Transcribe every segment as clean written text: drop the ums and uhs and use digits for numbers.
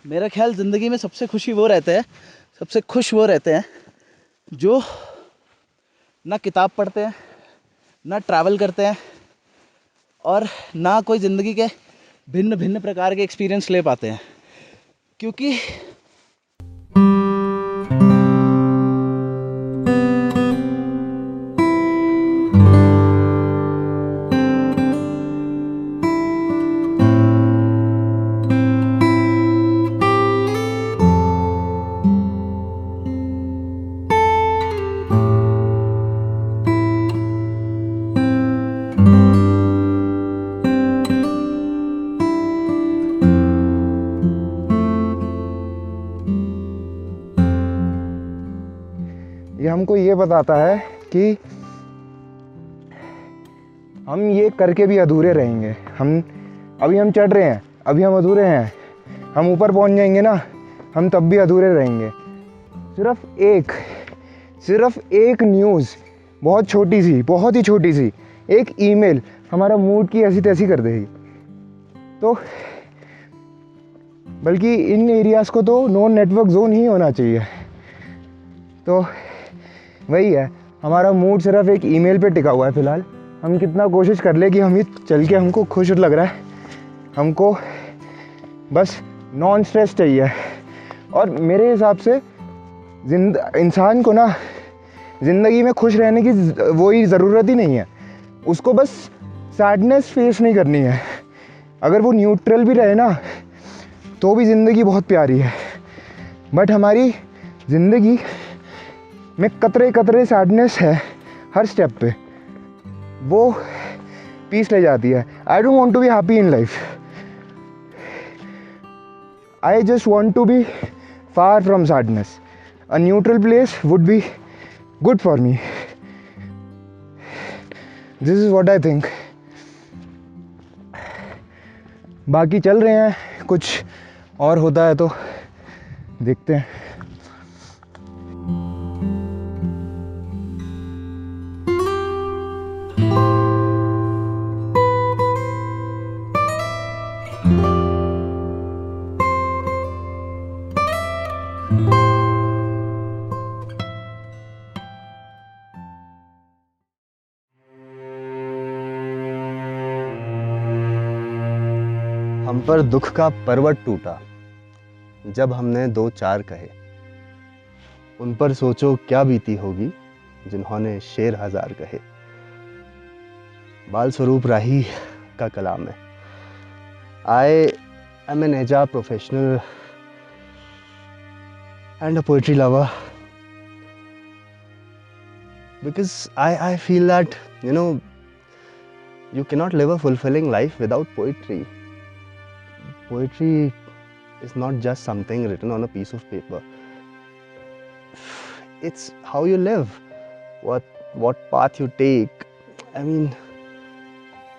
मेरा ख्याल ज़िंदगी में सबसे खुश वो रहते हैं जो ना किताब पढ़ते हैं, ना ट्रैवल करते हैं और ना कोई ज़िंदगी के भिन्न भिन्न प्रकार के एक्सपीरियंस ले पाते हैं। क्योंकि ये हमको ये बताता है कि हम ये करके भी अधूरे रहेंगे। अभी हम चढ़ रहे हैं, अभी हम अधूरे हैं। हम ऊपर पहुंच जाएंगे ना, हम तब भी अधूरे रहेंगे। सिर्फ एक न्यूज़, बहुत ही छोटी सी एक ईमेल हमारा मूड की ऐसी तैसी कर देगी। तो बल्कि इन एरियाज़ को तो नो नेटवर्क जोन ही होना चाहिए। तो वही है, हमारा मूड सिर्फ एक ईमेल पे टिका हुआ है फ़िलहाल। हम कितना कोशिश कर ले कि हम ये चल के हमको खुश लग रहा है, हमको बस नॉन स्ट्रेस चाहिए। और मेरे हिसाब से इंसान को ना ज़िंदगी में खुश रहने की वही ज़रूरत ही नहीं है। उसको बस सैडनेस फेस नहीं करनी है। अगर वो न्यूट्रल भी रहे ना तो भी ज़िंदगी बहुत प्यारी है। बट हमारी ज़िंदगी में कतरे कतरे सैडनेस है हर स्टेप पे, वो पीस ले जाती है। I don't want to be happy in life, I just want to be far from sadness. A neutral place would be good for me. This is what I think. बाकी चल रहे हैं, कुछ और होता है तो देखते हैं। हम पर दुख का पर्वत टूटा जब हमने दो चार कहे। उन पर सोचो क्या बीती होगी जिन्होंने शेर हजार कहे। बाल स्वरूप राही का कलाम है। आई एम एन एजा professional and a poetry lover because I feel that you cannot live a fulfilling life without poetry. Poetry is not just something written on a piece of paper. It's how you live, what path you take. I mean,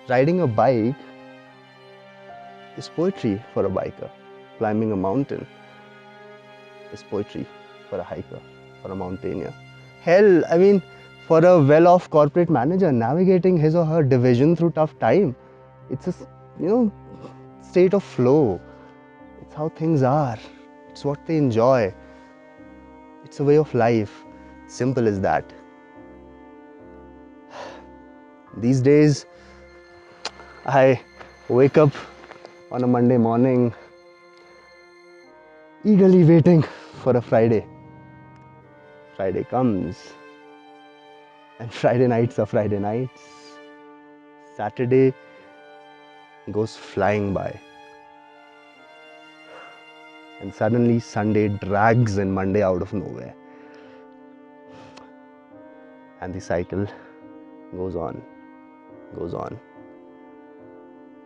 riding a bike is poetry for a biker. Climbing a mountain is poetry for a hiker, for a mountaineer. Hell, I mean, for a well-off corporate manager navigating his or her division through tough time, it's a state of flow. It's how things are. It's what they enjoy. It's a way of life. Simple as that. These days, I wake up on a Monday morning eagerly waiting for a Friday. Friday comes and Friday nights are Friday nights. Saturday goes flying by and suddenly Sunday drags in Monday out of nowhere, and the cycle goes on.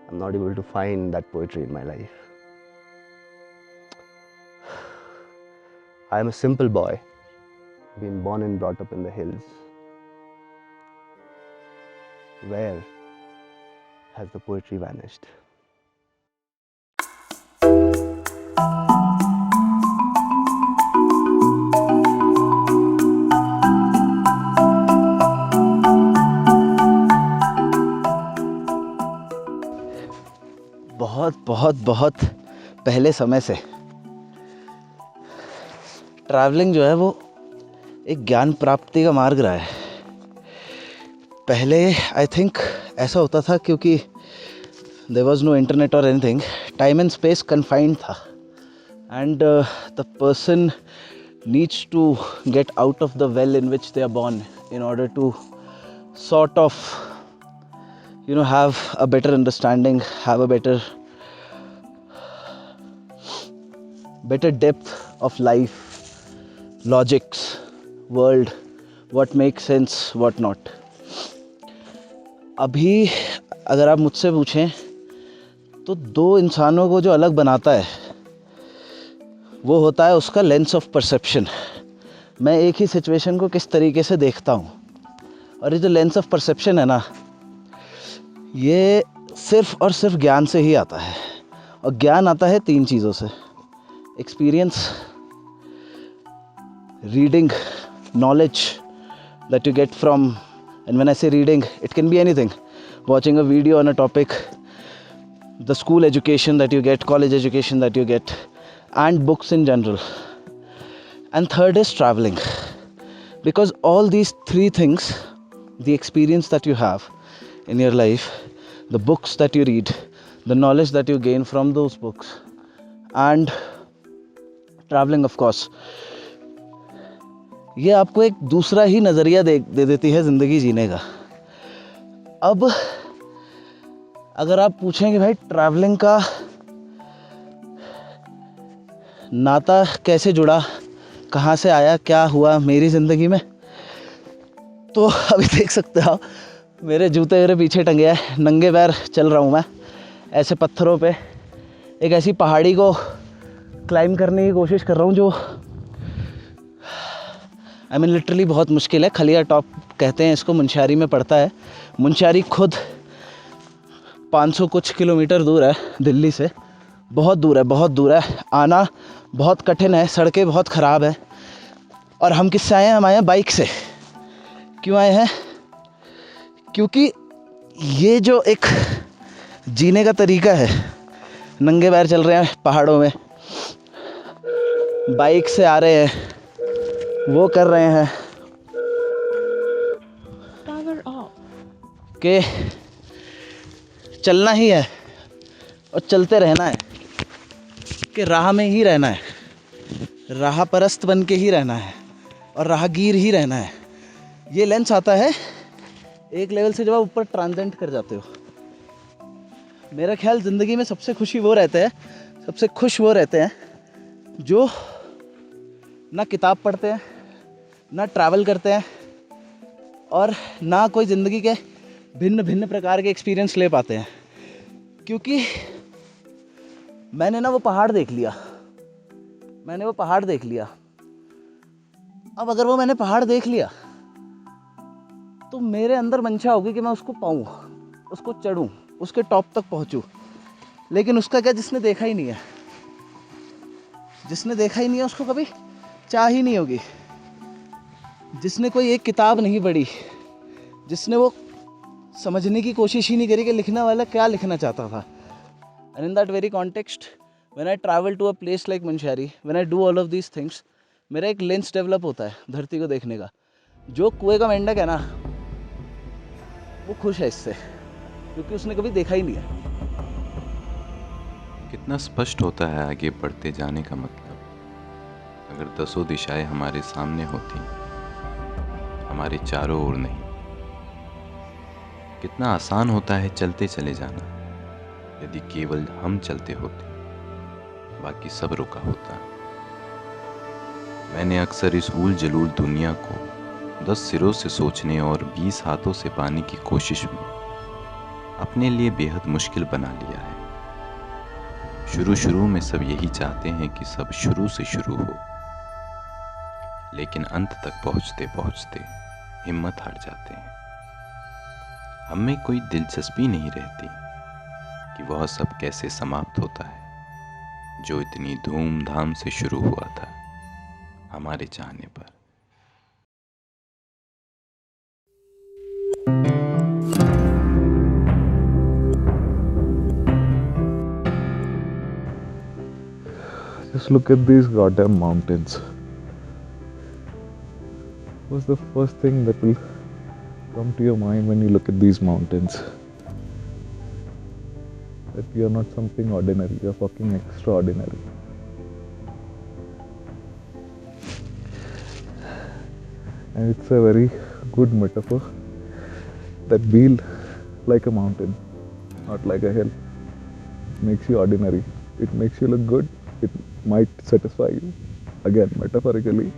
I'm not able to find that poetry in my life. I am a simple boy, been born and brought up in the hills. Where has the poetry vanished? बहुत बहुत बहुत पहले समय से travelling जो है वो एक ज्ञान प्राप्ति का मार्ग रहा है। पहले आई थिंक ऐसा होता था क्योंकि देयर वाज नो इंटरनेट और anything, time and space confined था and the person needs to get out of the well in which they are born in order to sort of have a better understanding, have a better depth of life, logics, world, what makes sense, what not. अभी अगर आप मुझसे पूछें तो दो इंसानों को जो अलग बनाता है वो होता है उसका लेंस ऑफ परसेप्शन। मैं एक ही सिचुएशन को किस तरीके से देखता हूँ, और ये जो लेंस ऑफ परसेप्शन है ना, ये सिर्फ और सिर्फ ज्ञान से ही आता है। और ज्ञान आता है 3 चीज़ों से: experience, reading, knowledge that you get from, and when I say reading, it can be anything, watching a video on a topic, the school education that you get, college education that you get, and books in general. And third is traveling, because all these 3 things, the experience that you have in your life, the books that you read, the knowledge that you gain from those books, and traveling of course, ये आपको एक दूसरा ही नज़रिया दे देती है ज़िंदगी जीने का। अब अगर आप पूछें कि भाई ट्रैवलिंग का नाता कैसे जुड़ा, कहाँ से आया, क्या हुआ मेरी ज़िंदगी में, तो अभी देख सकते हो मेरे जूते मेरे पीछे टंगे हैं, नंगे पैर चल रहा हूँ मैं ऐसे पत्थरों पे, एक ऐसी पहाड़ी को क्लाइंब करने की कोशिश कर रहा हूँ जो आई मीन लिटरली बहुत मुश्किल है। खलिया टॉप कहते हैं इसको, मुनस्यारी में पड़ता है। मुनस्यारी खुद 500 कुछ किलोमीटर दूर है दिल्ली से, बहुत दूर है, बहुत दूर है। आना बहुत कठिन है, सड़कें बहुत ख़राब है। और हम किससे आए हैं? हम आए हैं बाइक से। क्यों आए हैं? क्योंकि ये जो एक जीने का तरीका है, नंगे पैर चल रहे हैं पहाड़ों में, बाइक से आ रहे हैं, वो कर रहे हैं कि चलना ही है और चलते रहना है, कि राह में ही रहना है, राह परस्त बन के ही रहना है और राहगीर ही रहना है। ये लेंस आता है एक लेवल से जब आप ऊपर ट्रांसेंड कर जाते हो। मेरा ख्याल ज़िंदगी में सबसे खुश वो रहते हैं जो ना किताब पढ़ते हैं, ना ट्रैवल करते हैं, और ना कोई ज़िंदगी के भिन्न भिन्न प्रकार के एक्सपीरियंस ले पाते हैं। क्योंकि मैंने वो पहाड़ देख लिया। अब अगर मैंने पहाड़ देख लिया तो मेरे अंदर मंशा होगी कि मैं उसको पाऊँ, उसको चढ़ूँ, उसके टॉप तक पहुँचूँ। लेकिन उसका क्या, जिसने देखा ही नहीं है उसको कभी चाह ही नहीं होगी। जिसने कोई एक किताब नहीं पढ़ी, जिसने वो समझने की कोशिश ही नहीं करी कि लिखने वाला क्या लिखना चाहता था। And in that very context, when I travel to a place like Munsiyari, when I do all of these things, मेरा एक लेंस डेवलप होता है धरती को देखने का। जो कुएं का मेंढक है ना, वो खुश है इससे, क्योंकि उसने कभी देखा ही नहीं है। कितना स्पष्ट होता है आगे बढ़ते जाने का मतलब। अगर 10 दिशाएं हमारे सामने होती, हमारे चारों ओर नहीं। कितना आसान होता है चलते चले जाना, यदि केवल हम चलते होते, बाकी सब रुका होता। मैंने अक्सर इस उल जलूल दुनिया को 10 सिरों से सोचने और 20 हाथों से पाने की कोशिश में अपने लिए बेहद मुश्किल बना लिया है। शुरू में सब यही चाहते हैं कि सब शुरू से शुरू हो, लेकिन अंत तक पहुंचते पहुंचते हिम्मत हार जाते हैं। हमें कोई दिलचस्पी नहीं रहती कि वह सब कैसे समाप्त होता है जो इतनी धूमधाम से शुरू हुआ था हमारे चाहने पर। Just look at these goddamn mountains. What's the first thing that will come to your mind when you look at these mountains? That you're not something ordinary, you're fucking extraordinary. And it's a very good metaphor that be like a mountain, not like a hill. It makes you ordinary. It makes you look good. It might satisfy you. Again, metaphorically.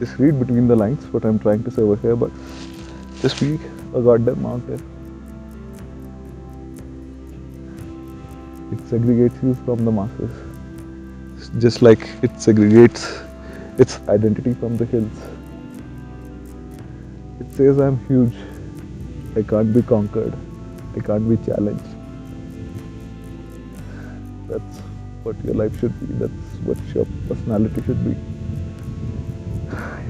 Just read between the lines what I'm trying to say over here, but just be a goddamn mountain. It segregates you from the masses. Just like it segregates its identity from the hills. It says I'm huge. I can't be conquered. I can't be challenged. That's what your life should be. That's what your personality should be.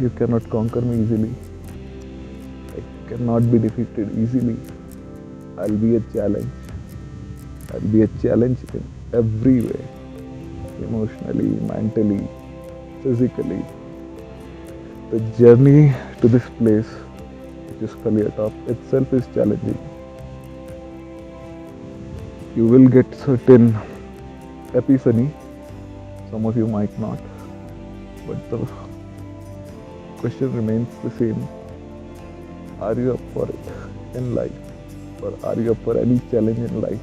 You cannot conquer me easily. I cannot be defeated easily. I'll be a challenge. I'll be a challenge in every way. Emotionally, mentally, physically. The journey to this place, which is Kalia Top, itself is challenging. You will get certain epiphany. Some of you might not. But the question remains the same. Are you up for it in life? Or are you up for any challenge in life?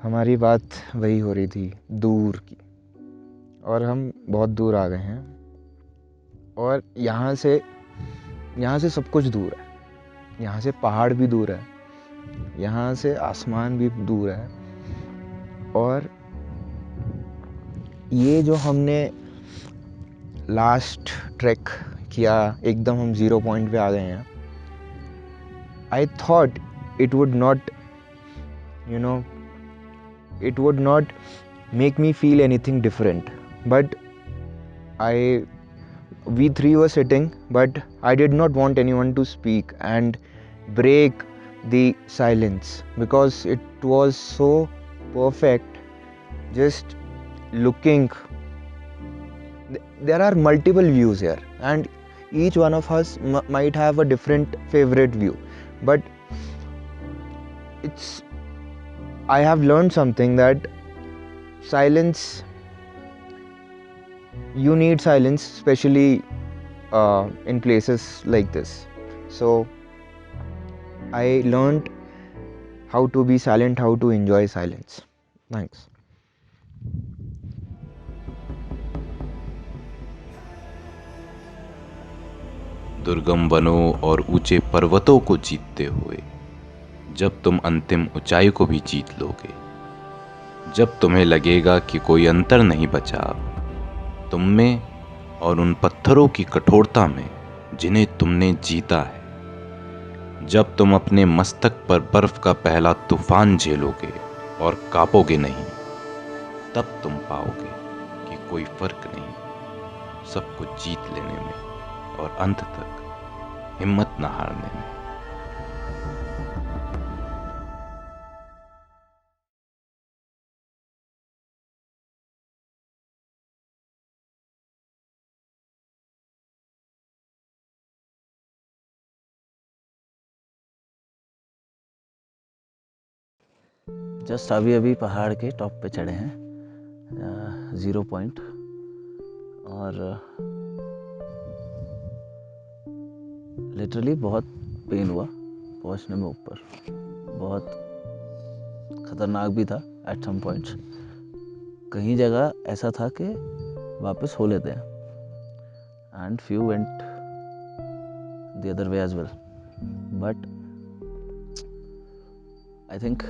हमारी बात वही हो रही थी दूर की, और हम बहुत दूर आ गए हैं। और यहाँ से सब कुछ दूर है। यहाँ से पहाड़ भी दूर है, यहाँ से आसमान भी दूर है। और ये जो हमने लास्ट ट्रैक किया, एकदम हम 0 पॉइंट पे आ गए हैं। I thought it would not it would not make me feel anything different, but we three were sitting, but I did not want anyone to speak and break the silence, because it was so perfect. Just looking, there are multiple views here, and each one of us might have a different favorite view, but I have learned something, that silence, you need silence, especially in places like this. So I learned how to be silent, how to enjoy silence. Thanks. दुर्गम वनों और ऊंचे पर्वतों को जीतते हुए जब तुम अंतिम ऊंचाई को भी जीत लोगे, जब तुम्हें लगेगा कि कोई अंतर नहीं बचा तुम में और उन पत्थरों की कठोरता में जिन्हें तुमने जीता है, जब तुम अपने मस्तक पर बर्फ का पहला तूफान झेलोगे और कांपोगे नहीं, तब तुम पाओगे कि कोई फर्क नहीं सब कुछ जीत लेने में और अंत तक हिम्मत न हारने में। जस्ट अभी पहाड़ के टॉप पे चढ़े हैं, 0 पॉइंट, और लिटरली बहुत पेन हुआ पहुंचने में ऊपर। बहुत ख़तरनाक भी था एट सम पॉइंट्स। कहीं जगह ऐसा था कि वापस हो लेते हैं, and few went the other way as well, but I think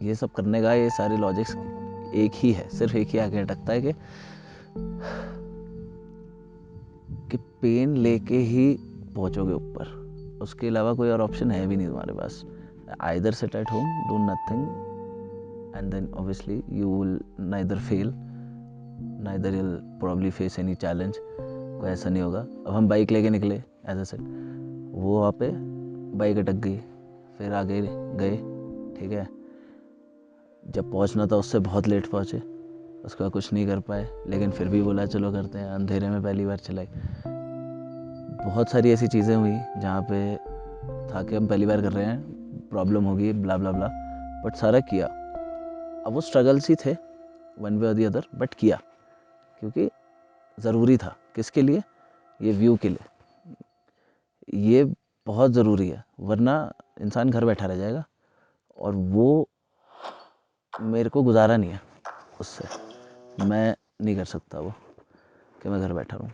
ये सब करने का ये सारे लॉजिक्स एक ही है, सिर्फ एक ही आगे अटकता है कि पेन लेके ही पहुंचोगे ऊपर, उसके अलावा कोई और ऑप्शन है भी नहीं तुम्हारे पास। Either sit at home, do nothing, and then obviously you will neither fail neither you will probably face any challenge. कोई ऐसा नहीं होगा। अब हम बाइक लेके निकले एज अ सेट, वो वहाँ पे बाइक अटक गई, फिर आगे गए, ठीक है। जब पहुँचना था उससे बहुत लेट पहुँचे, उसके बाद कुछ नहीं कर पाए, लेकिन फिर भी बोला चलो करते हैं, अंधेरे में पहली बार चलाए। बहुत सारी ऐसी चीज़ें हुई जहाँ पे था कि हम पहली बार कर रहे हैं, प्रॉब्लम होगी, ब्ला ब्ला ब्ला, बट सारा किया। अब वो स्ट्रगल्स ही थे वन वे और दी अदर, बट किया क्योंकि ज़रूरी था। किसके लिए? ये व्यू के लिए। ये बहुत ज़रूरी है, वरना इंसान घर बैठा रह जाएगा, और वो मेरे को गुजारा नहीं है उससे। मैं नहीं कर सकता वो कि मैं घर बैठा रहूँ।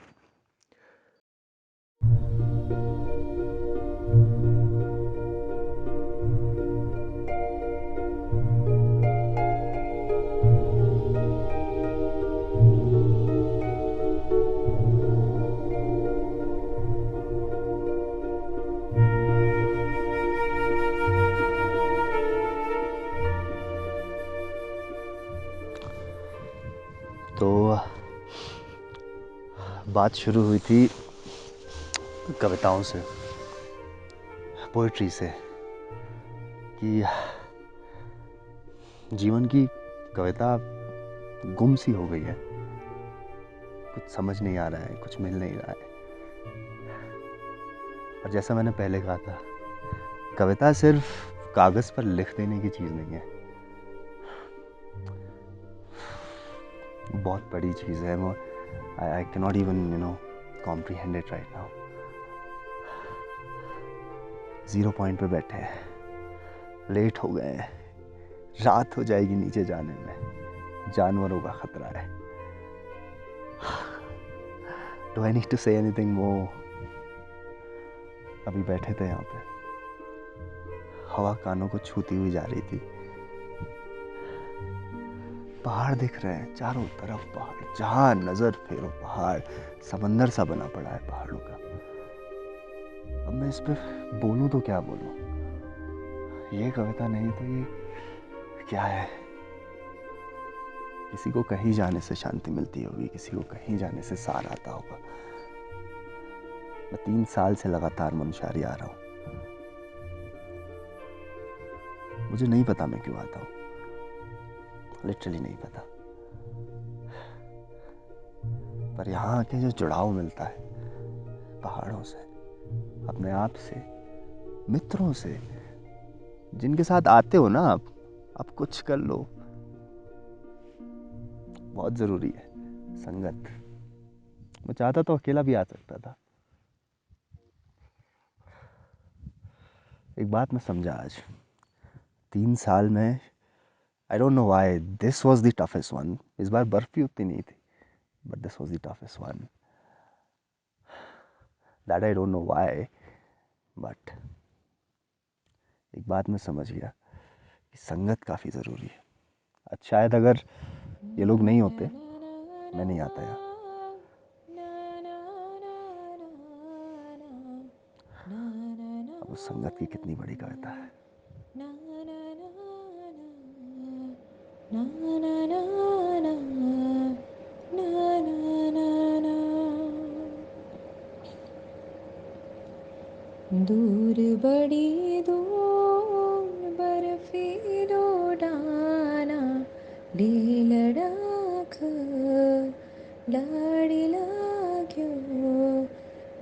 तो बात शुरू हुई थी कविताओं से, पोइट्री से, कि जीवन की कविता गुम सी हो गई है, कुछ समझ नहीं आ रहा है, कुछ मिल नहीं रहा है। और जैसा मैंने पहले कहा था, कविता सिर्फ कागज़ पर लिख देने की चीज़ नहीं है, बहुत बड़ी चीज़ है। वो I can not even comprehend it right now. 0 point पे बैठे हैं, लेट हो गए हैं, रात हो जाएगी नीचे जाने में, जानवरों का खतरा है। Do I need to say anything more? अभी बैठे थे यहाँ पे, हवा कानों को छूती हुई जा रही थी, पहाड़ दिख रहे हैं चारों तरफ, पहाड़, जहाँ नजर फेरो पहाड़, समंदर सा बना पड़ा है पहाड़ों का। अब मैं इस पे बोलूं तो क्या बोलूं? ये कविता नहीं तो ये क्या है? किसी को कहीं जाने से शांति मिलती होगी, किसी को कहीं जाने से सार आता होगा। मैं 3 साल से लगातार मनशारी आ रहा हूं, मुझे नहीं पता मैं क्यों आता हूं, लिटरली नहीं पता। पर यहाँ आके जो जुड़ाव मिलता है पहाड़ों से, अपने आप से, मित्रों से, जिनके साथ आते हो ना आप कुछ कर लो, बहुत ज़रूरी है संगत। मैं चाहता तो अकेला भी आ सकता था। एक बात मैं समझा आज, 3 साल में, I don't know why this was the toughest one. इस बार बर्फ भी उतनी नहीं थी, but this was the toughest one. That I don't know why, but एक बात मैं समझ गया कि संगत काफ़ी ज़रूरी है। आज शायद अगर ये लोग नहीं होते, मैं नहीं आता यार। अब उस संगत की कितनी बड़ी कविता है। दूर बड़ी दूर बर्फीलो डाना ढील डाख लाड़ी लाग्यो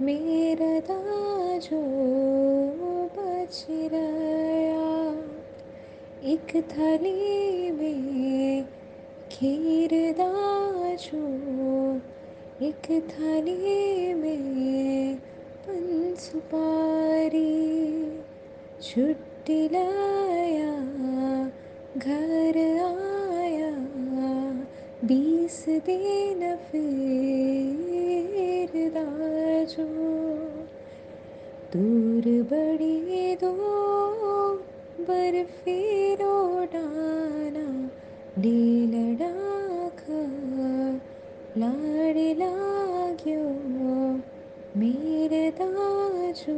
मेरा दाजो बची रया एक थाली में खीर दाजो एक थाली में पन सुपारी छुट्टी लाया घर आया 20 दिन फिर दाजो दूर बड़ी दूर बर्फीलो डाना ढील डाख लाड लाग्यो मेरे दाजू